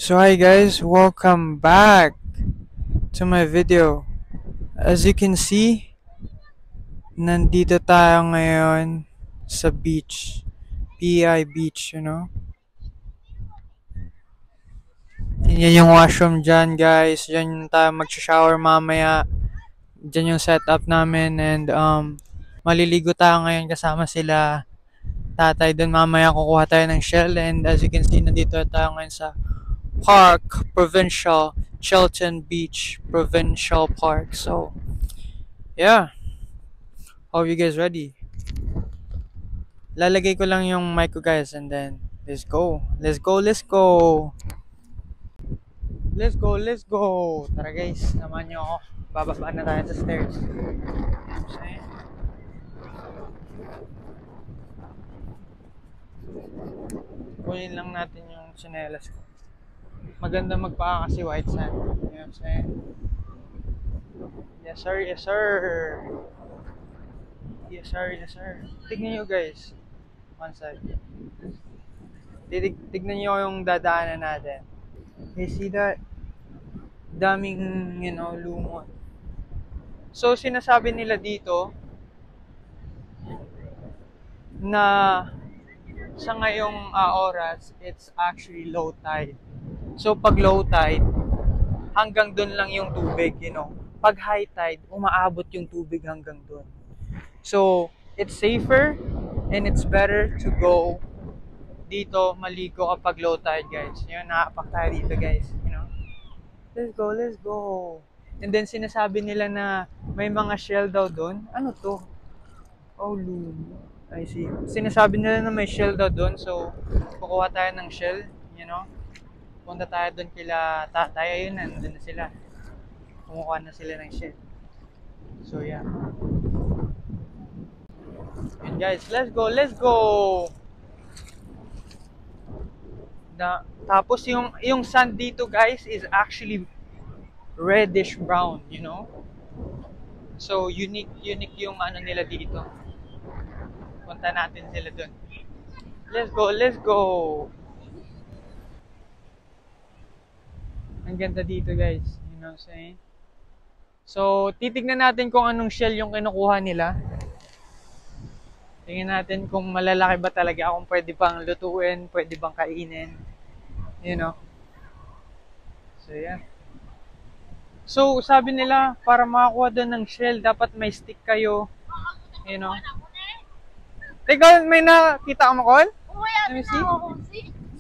So hi guys, welcome back to my video. As you can see, nandito tayo ngayon sa beach. PI Beach, you know. Yan yung washroom dyan guys. Diyan yung tayo mag-shower mamaya. Diyan yung setup namin and maliligo tayo ngayon kasama sila tatay. Doon mamaya kukuha tayo ng shell and as you can see, nandito tayo ngayon sa Park Provincial, Chelton Beach Provincial Park. So, yeah. Hope you guys ready. Lalagay ko lang yung mic ko guys and then let's go. Let's go, let's go. Let's go, let's go. Tara guys, samahan nyo ako. Bababa na tayo sa stairs. Okay. Kunin lang natin yung tsinelas ko. Maganda magpaka kasi white sand. You know what I'm saying? Yes sir, yes sir. Yes sir, yes sir. Tignan nyo guys. One side. Tignan nyo yung dadaanan natin. You see that? Daming, lumot. So, sinasabi nila dito na sa ngayong oras, it's actually low tide. So, pag low tide, hanggang dun lang yung tubig, Pag high tide, umaabot yung tubig hanggang dun. So, it's safer and it's better to go dito maligo kapag low tide, guys. Yun, nakapak tayo dito, guys. Let's go, let's go. And then, sinasabi nila na may mga shell daw doon. Ano to? Oh, loon. I see. Sinasabi nila na may shell daw doon. So, kukuha tayo ng shell, Punta tayo doon kila tatay. Ayun, nandun na sila. Kumukuha na sila ng shell. So, yeah. And guys, let's go, let's go! Tapos yung sand dito guys is actually reddish brown, So unique yung nila dito. Punta natin sila dun. Let's go, let's go. Ang ganda dito guys, you know what I'm saying? So titignan natin kung anong shell yung kinukuha nila. Tingnan natin kung malalaki ba talaga, kung pwede pang lutuin, pwede bang kainin. So, yeah. So, sabi nila, para makakuha doon ng shell, dapat may stick kayo. Teka, may nakita ka mo, Col? Let me see.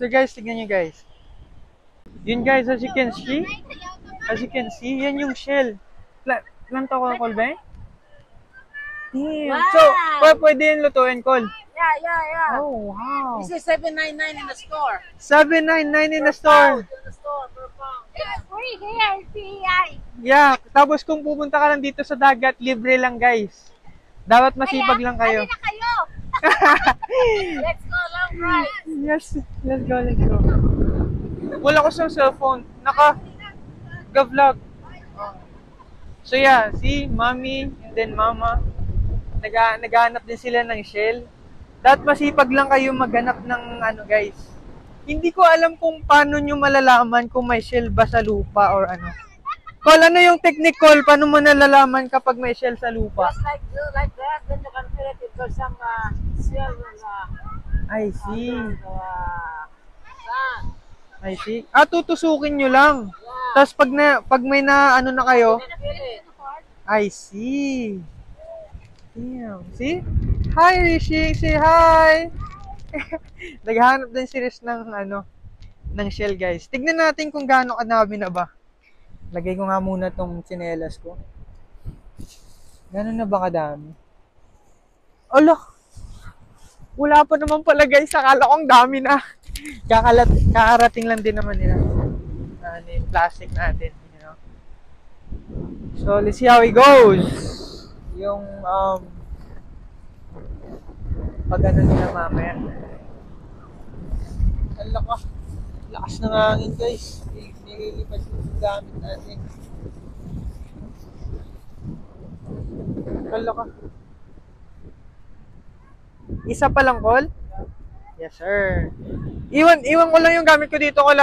So, guys, tignan nyo, guys. Yun, guys, as you can see, yan yung shell. Ilan to, Col, ba? Damn. Wow. So, pwede yung lutuin, Col? Yeah. Oh, wow. This is $7.99 in the store. $7.99 in the store. In the store per pound. It's free here, PEI. Yeah, tapos kung pupunta ka lang dito sa dagat, libre lang guys. Dapat masipag lang kayo. Na kayo. Let's go long ride. Yes, let's go. Wala ko sa cellphone. Naka-vlog. So yeah, see, mommy and then mama. Naghahanap din sila ng shell. Dapat masipag lang kayo maghanap ng guys. Hindi ko alam kung paano nyo malalaman kung may shell ba sa lupa or ano. Col, ano yung technique, Col? Paano mo nalalaman kapag may shell sa lupa? Just like that, then you can feel it because some shell I see. Sand. I see. Tutusukin nyo lang. Yeah. Tapos pag may na ano na kayo, Feel it. I see. Damn. See? Hi, Rishi. Say hi. Naghahanap din si Rish ng shell, guys. Tignan natin kung gaano kadami na ba. Lagay ko nga muna tong tsinelas ko. Gano'n na ba kadami? Ala! Wala pa naman pala, guys. Akala ko ang dami na. Kakarating lang din naman nila. Yung plastic natin, So, let's see how it goes. Yung, pag nila mamaya. Ang lakas ng hangin, guys. Nililipad yung gamit natin. Isa pa lang, Col? Yes, sir. Iwan ko lang yung gamit ko dito, Col,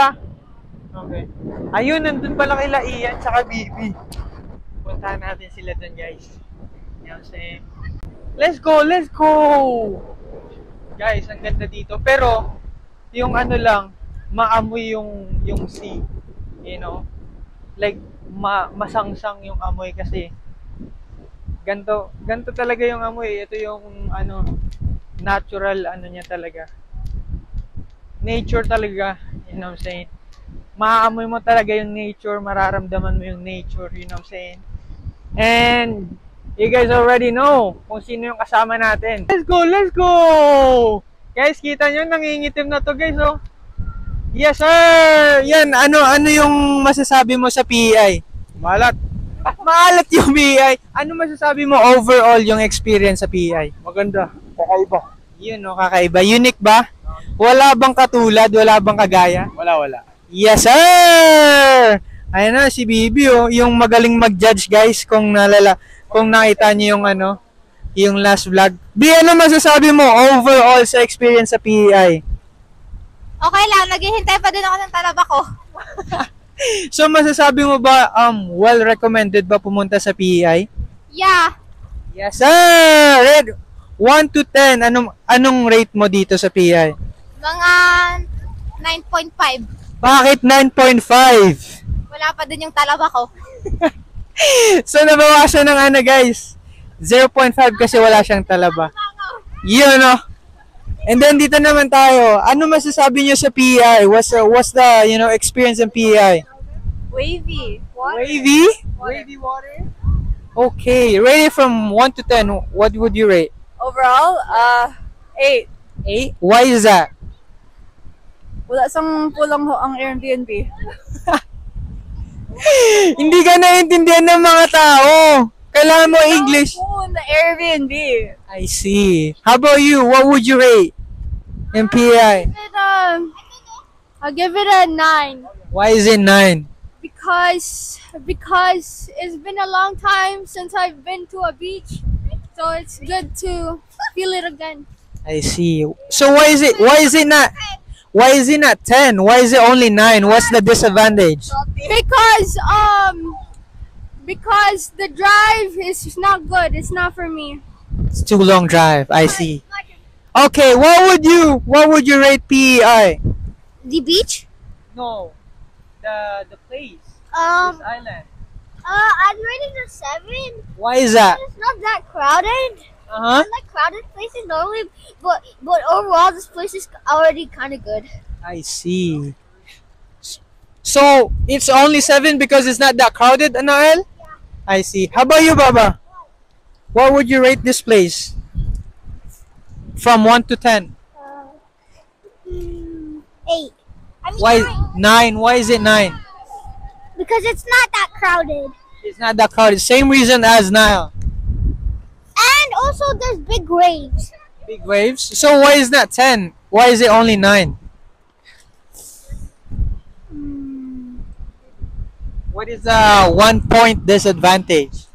Okay. Ayun, nandun pala kila Ian tsaka Bibi. Puntahan natin sila dun, guys. Yan say, let's go, let's go! Guys, ang ganda dito. Pero, yung ano lang, maamoy yung sea. You know? Like, masangsang yung amoy kasi ganto talaga yung amoy. Ito yung ano, natural ano niya talaga. Nature talaga, you know what I'm saying? Maaamoy mo talaga yung nature, mararamdaman mo yung nature, you know what I'm saying? And you guys already know kung sino yung kasama natin. Let's go, let's go! Guys, kita nyo, nangingitim na to guys, oh. Yes, sir! Yan, ano yung masasabi mo sa PEI? Malat. Maalat yung PEI. Ano masasabi mo overall yung experience sa PEI? Maganda. Kakaiba. Yun, no, kakaiba. Unique ba? Wala bang katulad? Wala bang kagaya? Wala. Yes, sir! Ayan na, si Bibi, oh. Yung magaling mag-judge, guys, kung nakita niyo yung ano, yung last vlog. Bi, ano masasabi mo overall sa experience sa PEI? Okay lang, naghihintay pa din ako ng talaba ko. So, masasabi mo ba, well recommended ba pumunta sa PEI? Yeah. Yes, sir! Red, 1 to 10, anong rate mo dito sa PEI? Mga 9.5. Bakit 9.5? Wala pa din yung talaba ko. So, nabawasan ng ano, guys. 0.5 kasi wala siyang talaba. Yun, no? And then, dito naman tayo. Ano masasabi niyo sa PEI? What's the, experience in PEI? Wavy. Wavy? Wavy water? Okay. Rated from 1 to 10, what would you rate? Overall, 8. 8? Why is that? Wala sang pulang ho ang Airbnb. Hindi ka naiintindihan ng mga tao. Kailangan mo English. Oh, the Airbnb. I see. How about you? What would you rate in PEI? I'll give it a 9. Why is it 9? Because it's been a long time since I've been to a beach. So it's good to feel it again. I see. So why is it not 10? Why is it only 9? What's the disadvantage? Because the drive is not good. It's not for me. It's too long drive. I see. Okay, what would you rate PEI? The beach? No. The place. Um, island. I'm rating a 7. Why is that? It's not that crowded. Uh-huh. I like crowded places normally, but overall this place is already kind of good. I see. So, it's only 7 because it's not that crowded, Anael? I see. How about you, Baba? What would you rate this place? From 1 to 10? 8. I mean, Why 9. 9? Why is it 9? Because it's not that crowded. It's not that crowded. Same reason as Nile. And also there's big waves. Big waves. So why is that 10? Why is it only 9? What is the 1 point disadvantage?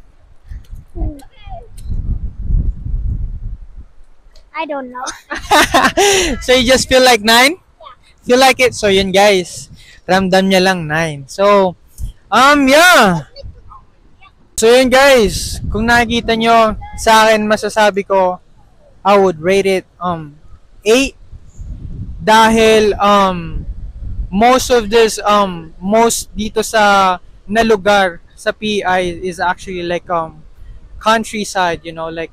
I don't know. So you just feel like 9? Feel like it? So yun guys. Ramdam niya lang 9. So, yeah. So yun guys. Kung nakikita nyo sa akin, masasabi ko, I would rate it 8. Dahil most dito sa na lugar sa PEI is actually like countryside, like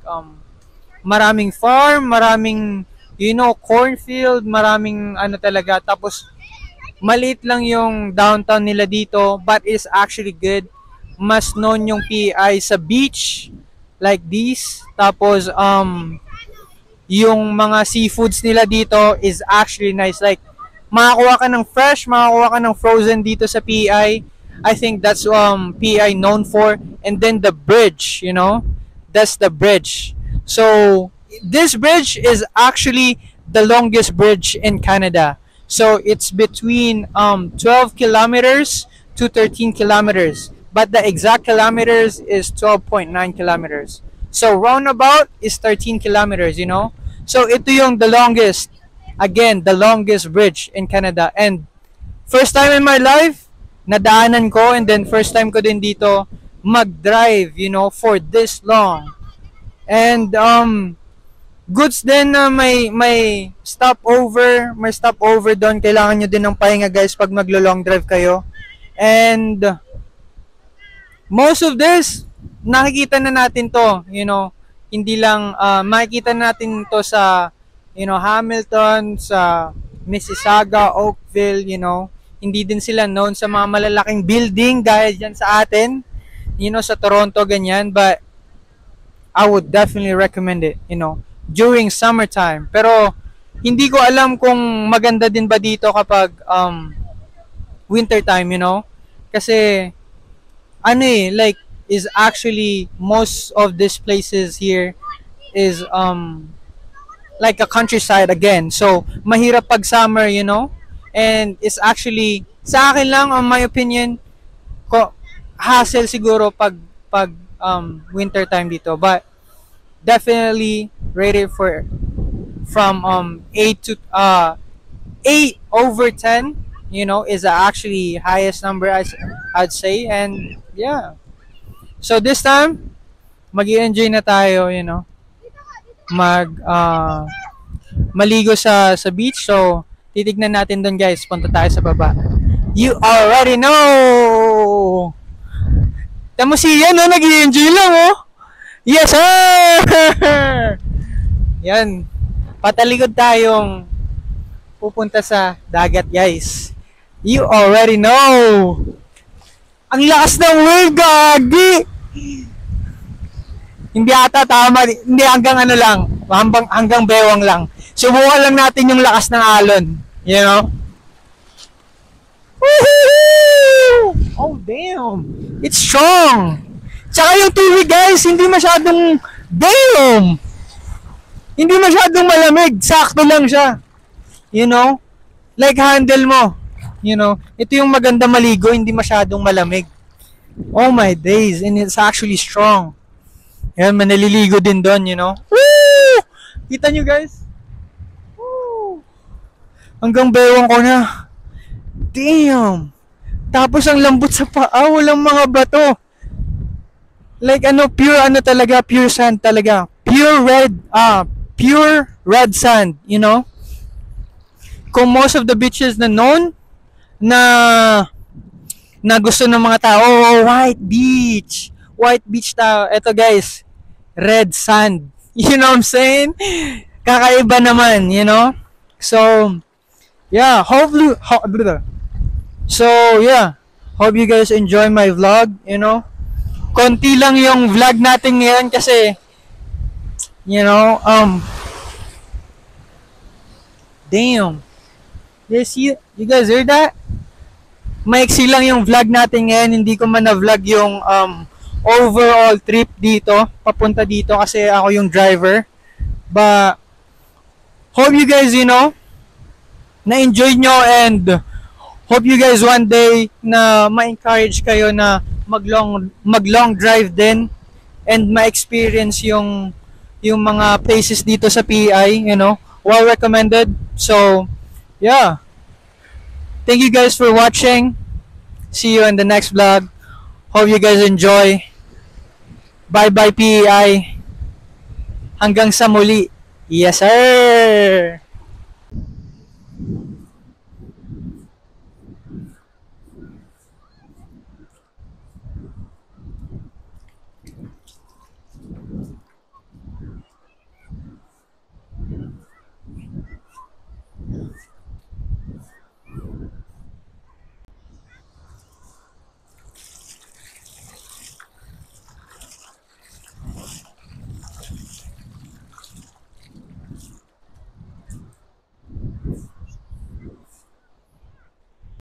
maraming farm, maraming cornfield, maraming ano talaga, tapos maliit lang yung downtown nila dito, but it's actually good. Mas known yung PEI sa beach like this, tapos yung mga seafoods nila dito is actually nice, like makakuha ka ng fresh, makakuha ka ng frozen dito sa PEI. I think that's PEI known for. And then the bridge, that's the bridge. So this bridge is actually the longest bridge in Canada. So it's between 12 kilometers to 13 kilometers. But the exact kilometers is 12.9 kilometers. So roundabout is 13 kilometers, So ito yung the longest, again, the longest bridge in Canada. And first time in my life, nadaanan ko, and then first time ko din dito mag-drive, you know, for this long. And goods din na may stopover, doon. Kailangan nyo din ng pahinga, guys, pag maglo-long drive kayo. And most of this, nakikita na natin to, you know, hindi lang, makikita na natin to sa, you know, Hamilton, sa Mississauga, Oakville, you know. Hindi din sila known sa mga malalaking building gaya dyan sa atin, you know, sa Toronto, ganyan. But I would definitely recommend it, you know, during summertime. Pero hindi ko alam kung maganda din ba dito kapag winter time, you know. Kasi ano like is actually most of these places here is like a countryside again. So mahirap pag summer, you know. And it's actually sa akin lang, on my opinion, hassle siguro pag winter time dito. But definitely rated from 8 to 8/10, you know, is actually highest number I'd say. And yeah, so this time mag-i-enjoy na tayo, you know, maligo sa beach. So titignan natin doon, guys. Punta tayo sa baba. You already know. Tamo siya, no? Nag-i-enjoy lang, oh. Yes, sir! Yan. Patalikod tayong pupunta sa dagat, guys. You already know. Ang lakas ng wave, gagi! Hindi ata tama. Hindi, hanggang ano lang. Hanggang bewang lang. Subukan lang natin yung lakas ng alon. You know? Woohoo! Oh, damn! It's strong! Tsaka yung tubig, guys, hindi masyadong damn! Hindi masyadong malamig. Sakto lang siya. You know? Like handle mo. You know? Ito yung maganda maligo, hindi masyadong malamig. Oh my days. And it's actually strong. Yan, manaliligo din doon, you know? Woo! Kita nyo, guys? Woo! Hanggang bewang ko na. Damn! Tapos ang lambot sa paa, walang mga bato. Like pure talaga, pure sand talaga. Pure red sand, you know? Kung most of the beaches na known na gusto ng mga tao, white beach tao. Eto, guys, red sand. You know what I'm saying? Kakaiba naman, you know? So, yeah, hope you guys enjoy my vlog, you know? Konti lang yung vlog natin ngayon kasi, you know, damn. Yes, you guys heard that? Maiksi lang yung vlog natin ngayon, hindi ko man na-vlog yung overall trip dito, papunta dito kasi ako yung driver. But hope you guys, you know, na-enjoy nyo, and hope you guys one day na ma-encourage kayo na mag-long drive din and ma-experience yung mga places dito sa PEI, you know, well recommended. So, yeah. Thank you guys for watching. See you in the next vlog. Hope you guys enjoy. Bye-bye PEI. Hanggang sa muli. Yes, sir!